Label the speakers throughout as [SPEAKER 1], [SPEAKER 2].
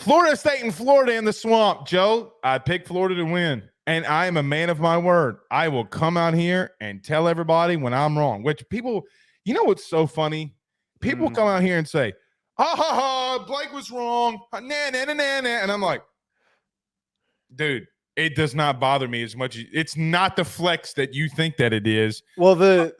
[SPEAKER 1] Florida State and Florida in the swamp, Joe. I picked Florida to win, and I am a man of my word. I will come out here and tell everybody when I'm wrong, which people, you know what's so funny? People come out here and say, ha, ha, ha, Blake was wrong. Nah, nah, nah, nah, nah. And I'm like, dude, it does not bother me as much. It's not the flex that you think that it is.
[SPEAKER 2] Well, the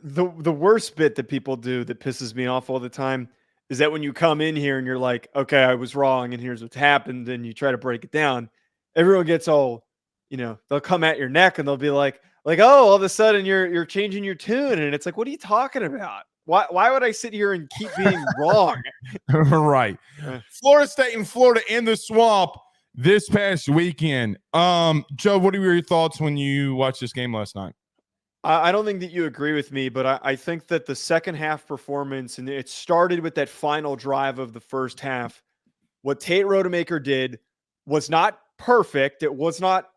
[SPEAKER 2] worst bit that people do that pisses me off all the time is that when you come in here and you're like, okay, I was wrong and here's what's happened, and you try to break it down, everyone gets all, they'll come at your neck and they'll be like, oh, all of a sudden you're changing your tune. And it's like, what are you talking about? Why would I sit here and keep being wrong?
[SPEAKER 1] Right. Florida State and Florida in the swamp this past weekend. Joe, what were your thoughts when you watched this game last night?
[SPEAKER 2] I don't think that you agree with me, but I think that the second half performance, and it started with that final drive of the first half, what Tate Rodemaker did was not perfect. It was not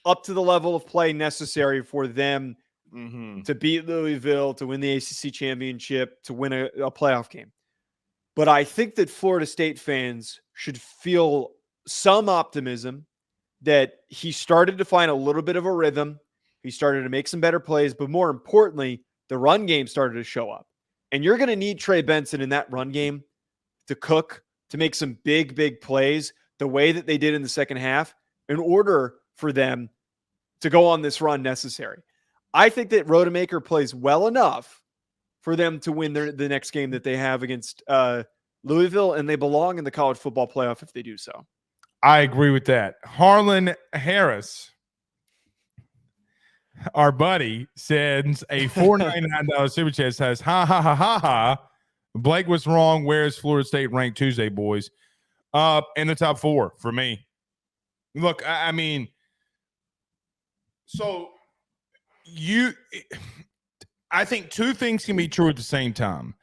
[SPEAKER 2] up to the level of play necessary for them to beat Louisville, to win the ACC championship, to win a playoff game. But I think that Florida State fans should feel some optimism that he started to find a little bit of a rhythm. He started to make some better plays, but more importantly, the run game started to show up. And you're going to need Trey Benson in that run game to cook, to make some big, big plays the way that they did in the second half in order for them to go on this run necessary. I think that Rodemaker plays well enough for them to win the next game that they have against Louisville, and they belong in the college football playoff if they do so.
[SPEAKER 1] I agree with that. Harlan Harris, our buddy, sends a $4.99 super chat, says, ha, ha, ha, ha, ha. Blake was wrong. Where's Florida State ranked Tuesday, boys? In the top 4 for me. Look, I mean, so I think two things can be true at the same time.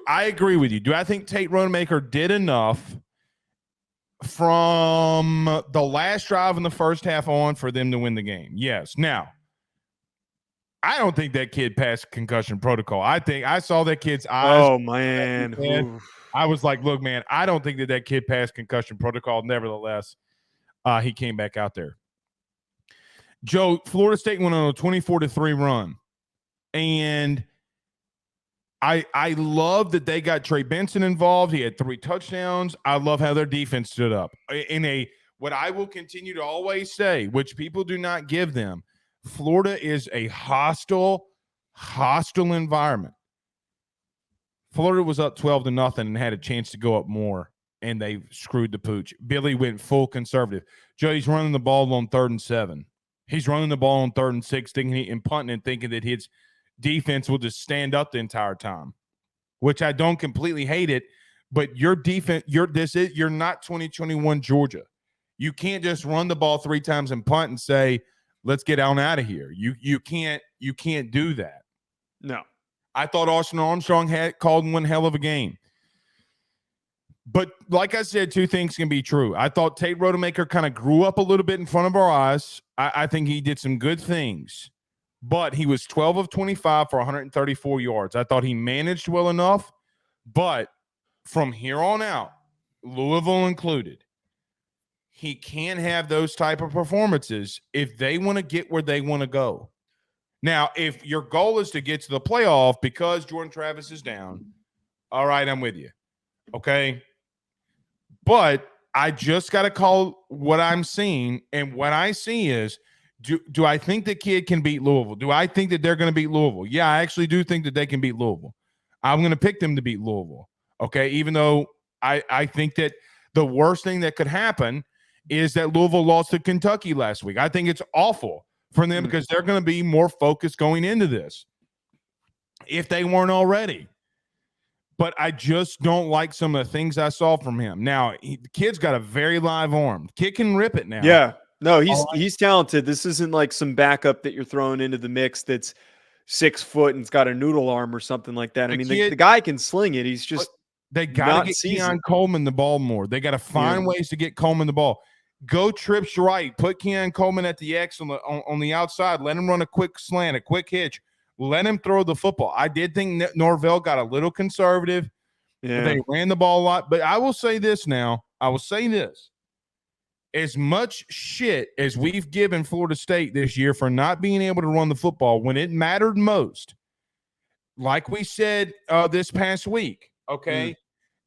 [SPEAKER 1] I agree with you? Do I think Tate Rodemaker did enough from the last drive in the first half on for them to win the game? Yes. Now, I don't think that kid passed concussion protocol. I think I saw that kid's eyes.
[SPEAKER 2] Oh, man.
[SPEAKER 1] I was like, look, man, I don't think that kid passed concussion protocol. Nevertheless, he came back out there. Joe, Florida State went on a 24-3 run. And I love that they got Trey Benson involved. He had 3 touchdowns. I love how their defense stood up. What I will continue to always say, which people do not give them, Florida is a hostile environment. Florida was up 12-0 and had a chance to go up more, and they screwed the pooch. Billy went full conservative. Joe, he's running the ball on 3rd and 7. He's running the ball on 3rd and 6, and punting and thinking that his defense will just stand up the entire time, which I don't completely hate it. But your defense, you're not 2021 Georgia. You can't just run the ball 3 times and punt and say, let's get on out of here. You can't do that.
[SPEAKER 2] No.
[SPEAKER 1] I thought Austin Armstrong had called one hell of a game. But like I said, two things can be true. I thought Tate Rodemaker kind of grew up a little bit in front of our eyes. I think he did some good things, but he was 12 of 25 for 134 yards. I thought he managed well enough, but from here on out, Louisville included, he can't have those type of performances if they want to get where they want to go. Now, if your goal is to get to the playoff because Jordan Travis is down, all right, I'm with you. Okay. But I just got to call what I'm seeing. And what I see is, do I think the kid can beat Louisville? Do I think that they're going to beat Louisville? Yeah, I actually do think that they can beat Louisville. I'm going to pick them to beat Louisville. Okay. Even though I think that the worst thing that could happen is that Louisville lost to Kentucky last week. I think it's awful for them because they're going to be more focused going into this if they weren't already. But I just don't like some of the things I saw from him. Now, the kid's got a very live arm. The kid can rip it now.
[SPEAKER 2] Yeah. No, he's talented. This isn't like some backup that you're throwing into the mix that's 6 foot and it's got a noodle arm or something like that. I mean, the guy can sling it. He's just
[SPEAKER 1] they got to get Keon Coleman the ball more. They got to find ways to get Coleman the ball. Go trips right. Put Keon Coleman at the X on the outside. Let him run a quick slant, a quick hitch. Let him throw the football. I did think Norvell got a little conservative. Yeah. They ran the ball a lot. But I will say this now. I will say this. As much shit as we've given Florida State this year for not being able to run the football when it mattered most, like we said this past week, okay,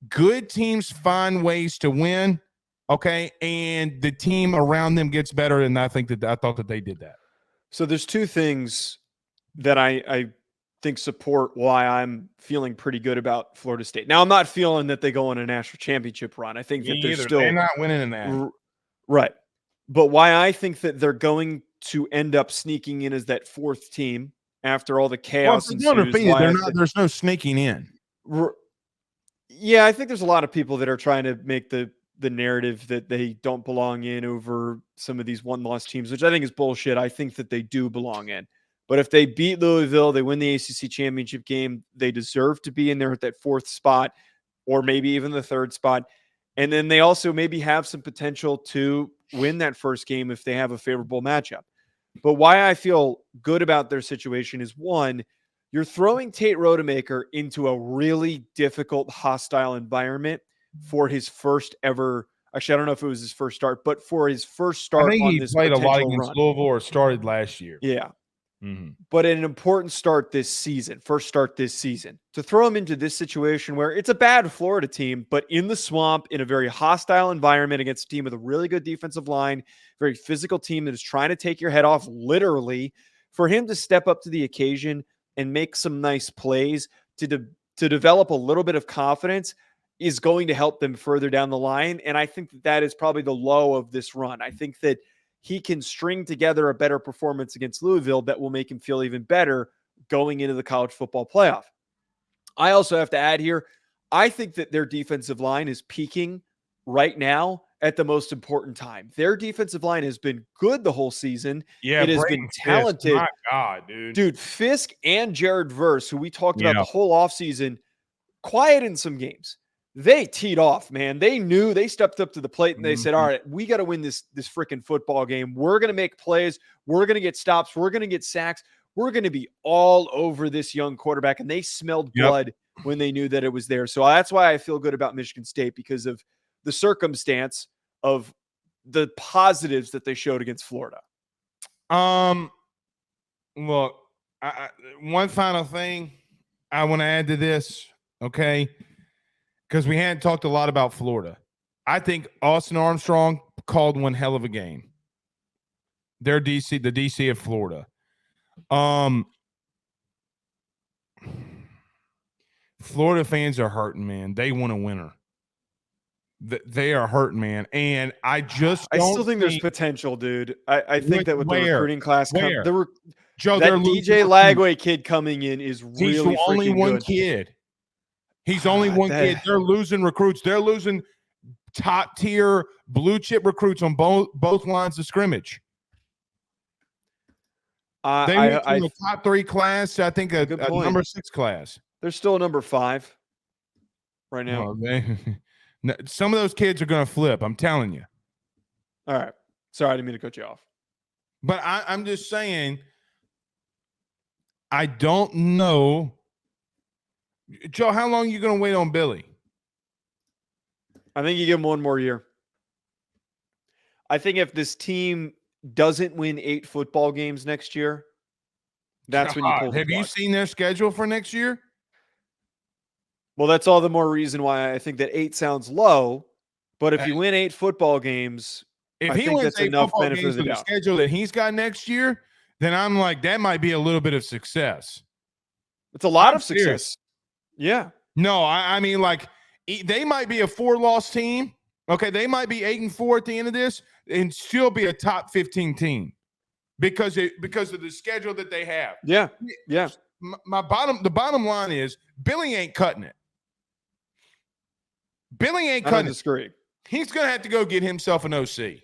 [SPEAKER 1] good teams find ways to win, okay, and the team around them gets better, and I thought that they did that.
[SPEAKER 2] So there's two things that I think support why I'm feeling pretty good about Florida State. Now, I'm not feeling that they go on a national championship run. I think that
[SPEAKER 1] They're not winning in that.
[SPEAKER 2] Right. But why I think that they're going to end up sneaking in as that fourth team after all the chaos ensues.
[SPEAKER 1] There's no sneaking in.
[SPEAKER 2] Yeah, I think there's a lot of people that are trying to make the narrative that they don't belong in over some of these one-loss teams, which I think is bullshit. I think that they do belong in. But if they beat Louisville, they win the ACC championship game, they deserve to be in there at that fourth spot or maybe even the third spot. And then they also maybe have some potential to win that first game if they have a favorable matchup. But why I feel good about their situation is, one, you're throwing Tate Rodemaker into a really difficult, hostile environment for his first ever. Actually, I don't know if it was his first start, but for his first start,
[SPEAKER 1] I think
[SPEAKER 2] on
[SPEAKER 1] he
[SPEAKER 2] this
[SPEAKER 1] played a lot
[SPEAKER 2] potential
[SPEAKER 1] against
[SPEAKER 2] run.
[SPEAKER 1] Louisville or started last year.
[SPEAKER 2] Yeah.
[SPEAKER 1] Mm-hmm.
[SPEAKER 2] But an important start this season, first start this season, to throw him into this situation where it's a bad Florida team, but in the swamp, in a very hostile environment against a team with a really good defensive line, very physical team that is trying to take your head off, literally, for him to step up to the occasion and make some nice plays to develop a little bit of confidence is going to help them further down the line. And I think that is probably the low of this run. I think that he can string together a better performance against Louisville that will make him feel even better going into the college football playoff. I also have to add here, I think that their defensive line is peaking right now at the most important time. Their defensive line has been good the whole season.
[SPEAKER 1] Yeah,
[SPEAKER 2] it has been talented.
[SPEAKER 1] My God,
[SPEAKER 2] dude, Fisk and Jared Verse, who we talked about the whole offseason, quiet in some games. They teed off, man. They knew, they stepped up to the plate and they said, all right, we got to win this freaking football game. We're going to make plays. We're going to get stops. We're going to get sacks. We're going to be all over this young quarterback. And they smelled blood when they knew that it was there. So that's why I feel good about Michigan State, because of the circumstance of the positives that they showed against Florida.
[SPEAKER 1] Look, one final thing I want to add to this, okay? Because we hadn't talked a lot about Florida. I think Austin Armstrong called one hell of a game. They're the DC of Florida. Florida fans are hurting, man. They want a winner. They are hurting, man. And I still
[SPEAKER 2] think there's potential, dude. I think that with the recruiting class,
[SPEAKER 1] Joe,
[SPEAKER 2] that DJ Lagway kid coming in is really
[SPEAKER 1] only
[SPEAKER 2] freaking
[SPEAKER 1] one
[SPEAKER 2] good.
[SPEAKER 1] kid. He's only one kid. They're losing recruits. They're losing top tier blue chip recruits on both lines of scrimmage. They went from the top 3 class to, I think, a number 6 class.
[SPEAKER 2] They're still a number 5 right now.
[SPEAKER 1] Some of those kids are going to flip. I'm telling you.
[SPEAKER 2] All right. Sorry, I didn't mean to cut you off.
[SPEAKER 1] But I'm just saying, I don't know. Joe, how long are you going to wait on Billy?
[SPEAKER 2] I think you give him one more year. I think if this team doesn't win 8 football games next year, that's when you pull the plug.
[SPEAKER 1] Have you seen their schedule for next year?
[SPEAKER 2] Well, that's all the more reason why I think that 8 sounds low. But if you win 8 football games,
[SPEAKER 1] I think that's enough benefit of the doubt. Schedule that he's got next year, then I'm like, that might be a little bit of success.
[SPEAKER 2] It's a lot of success. Yeah.
[SPEAKER 1] No, I mean, like, they might be a 4-loss team. Okay, they might be 8-4 at the end of this and still be a top 15 team because of the schedule that they have.
[SPEAKER 2] Yeah. Yeah.
[SPEAKER 1] The bottom line is Billy ain't cutting it. Billy ain't cutting it.
[SPEAKER 2] Disagree.
[SPEAKER 1] He's going to have to go get himself an OC.